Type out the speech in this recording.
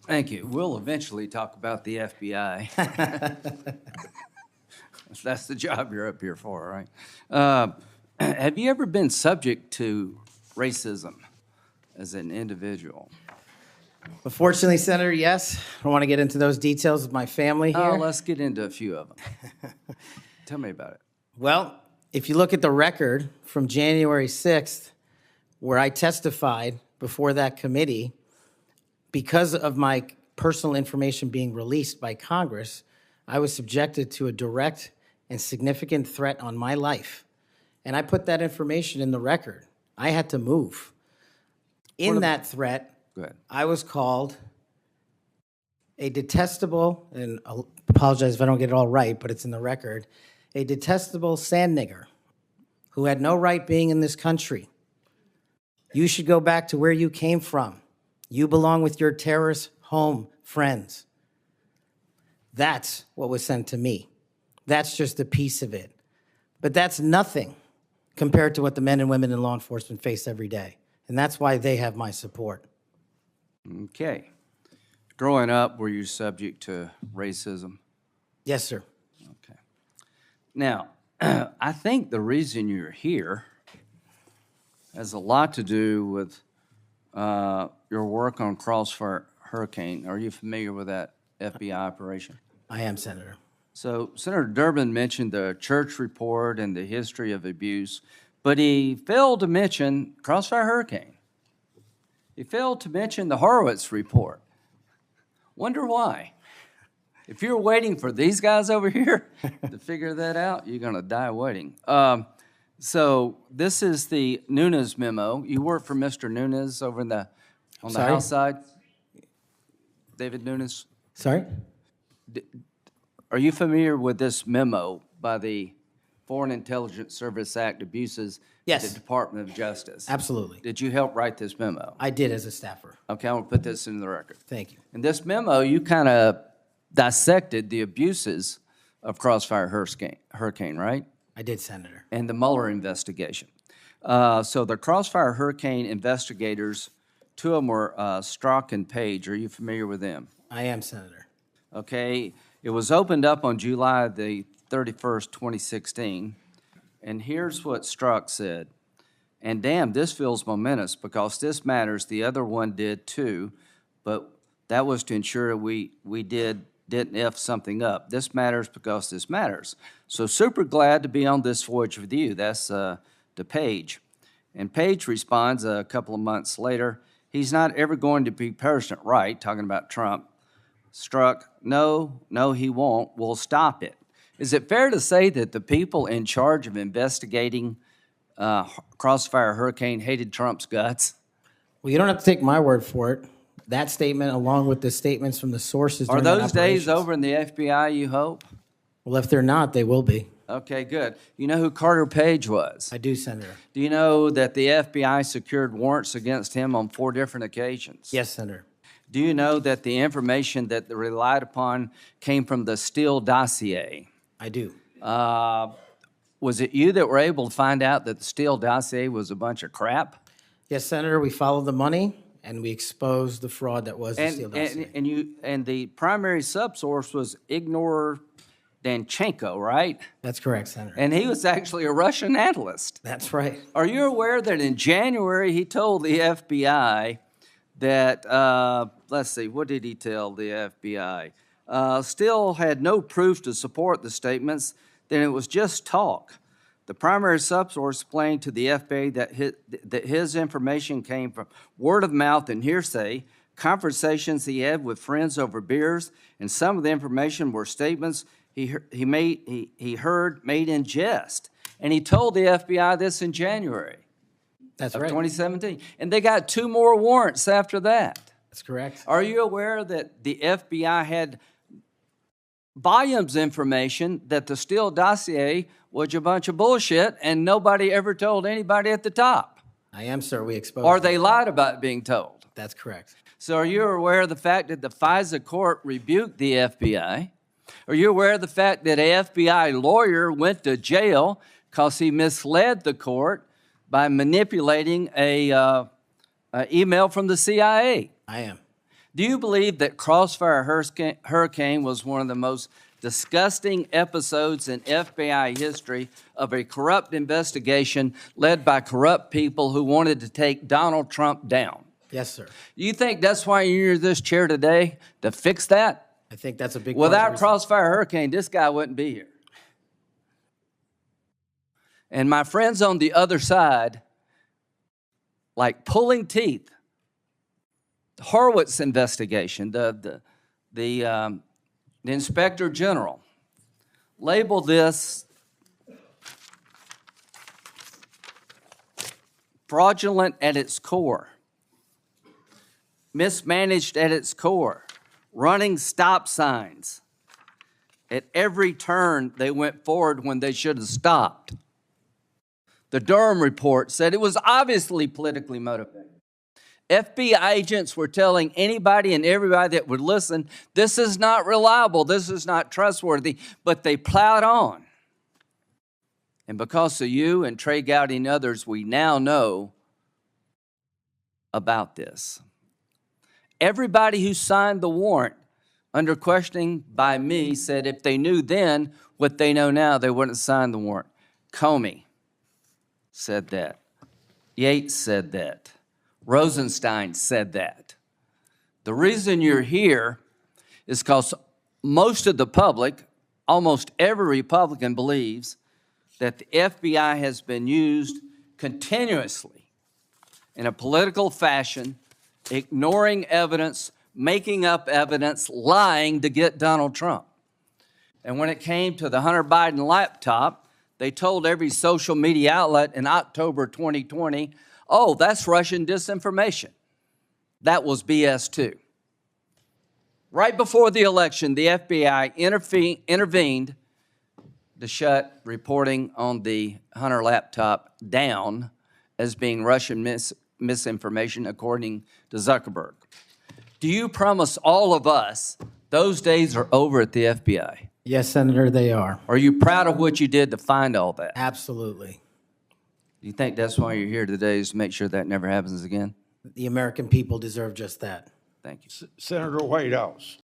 Thank you. We'll eventually talk about the FBI. That's the job you're up here for, right? Have you ever been subject to racism as an individual? Unfortunately, Senator, yes. I don't want to get into those details with my family here. Let's get into a few of them. Tell me about it. Well, if you look at the record from January 6th, where I testified before that committee, because of my personal information being released by Congress, I was subjected to a direct and significant threat on my life. And I put that information in the record. I had to move. In that threat, Go ahead. I was called a detestable, and I'll apologize if I don't get it all right, but it's in the record, a detestable sand nigger who had no right being in this country. You should go back to where you came from. You belong with your terrorist home friends. That's what was sent to me. That's just a piece of it. But that's nothing compared to what the men and women in law enforcement face every day. And that's why they have my support. Okay. Growing up, were you subject to racism? Yes, sir. Okay. Now, I think the reason you're here has a lot to do with your work on Crossfire Hurricane. Are you familiar with that FBI operation? I am, Senator. So Senator Durbin mentioned the church report and the history of abuse, but he failed to mention Crossfire Hurricane. He failed to mention the Horowitz report. Wonder why? If you're waiting for these guys over here to figure that out, you're going to die waiting. So this is the Nunes memo. You work for Mr. Nunes over on the Sorry? House side? David Nunes? Sorry? Are you familiar with this memo by the Foreign Intelligence Service Act abuses Yes. at the Department of Justice? Absolutely. Did you help write this memo? I did as a staffer. Okay, I'm going to put this in the record. Thank you. In this memo, you kind of dissected the abuses of Crossfire Hurricane, right? I did, Senator. And the Mueller investigation. So the Crossfire Hurricane investigators, two of them were Strzok and Page. Are you familiar with them? I am, Senator. Okay, it was opened up on July the 31st, 2016. And here's what Strzok said. And damn, this feels momentous because this matters. The other one did too, but that was to ensure we didn't F something up. This matters because this matters. So super glad to be on this voyage with you. That's to Page. And Page responds a couple of months later, he's not ever going to be President right, talking about Trump. Strzok, no, he won't. We'll stop it. Is it fair to say that the people in charge of investigating Crossfire Hurricane hated Trump's guts? Well, you don't have to take my word for it. That statement, along with the statements from the sources Are during that those days operations- over in the FBI, you hope? Well, if they're not, they will be. Okay, good. You know who Carter Page was? I do, Senator. Do you know that the FBI secured warrants against him on 4 different occasions? Yes, Senator. Do you know that the information that they relied upon came from the Steele dossier? I do. Was it you that were able to find out that the Steele dossier was a bunch of crap? Yes, Senator, we followed the money, and we exposed the fraud that was the Steele dossier. And the primary subsource was Igor Danchenko, right? That's correct, Senator. And he was actually a Russian analyst. That's right. Are you aware that in January he told the FBI that, let's see, what did he tell the FBI? Steele had no proof to support the statements, then it was just talk. The primary subsource explained to the FBI that his information came from word of mouth and hearsay, conversations he had with friends over beers, and some of the information were statements he heard made in jest. And he told the FBI this in January That's of right. 2017. And they got 2 more warrants after that. That's correct. Are you aware that the FBI had volumes of information that the Steele dossier was a bunch of bullshit and nobody ever told anybody at the top? I am, sir. We exposed Or it. they lied about being told? That's correct. So are you aware of the fact that the FISA court rebuked the FBI? Are you aware of the fact that an FBI lawyer went to jail because he misled the court by manipulating a email from the CIA? I am. Do you believe that Crossfire Hurricane was one of the most disgusting episodes in FBI history of a corrupt investigation led by corrupt people who wanted to take Donald Trump down? Yes, sir. You think that's why you're in this chair today, to fix that? I think that's a big part of the Without reason. Crossfire Hurricane, this guy wouldn't be here. And my friends on the other side, like pulling teeth, the Horowitz investigation, the Inspector General labeled this fraudulent at its core, mismanaged at its core, running stop signs. At every turn, they went forward when they should have stopped. The Durham report said it was obviously politically motivated. FBI agents were telling anybody and everybody that would listen, this is not reliable, this is not trustworthy, but they plowed on. And because of you and Trey Gowdy and others, we now know about this. Everybody who signed the warrant under questioning by me said if they knew then what they know now, they wouldn't sign the warrant. Comey said that. Yates said that. Rosenstein said that. The reason you're here is because most of the public, almost every Republican believes that the FBI has been used continuously in a political fashion, ignoring evidence, making up evidence, lying to get Donald Trump. And when it came to the Hunter Biden laptop, they told every social media outlet in October 2020, oh, that's Russian disinformation. That was BS too. Right before the election, the FBI intervened to shut reporting on the Hunter laptop down as being Russian misinformation, according to Zuckerberg. Do you promise all of us those days are over at the FBI? Yes, Senator, they are. Are you proud of what you did to find all that? Absolutely. Do you think that's why you're here today, is to make sure that never happens again? The American people deserve just that. Thank you. Senator Whitehouse.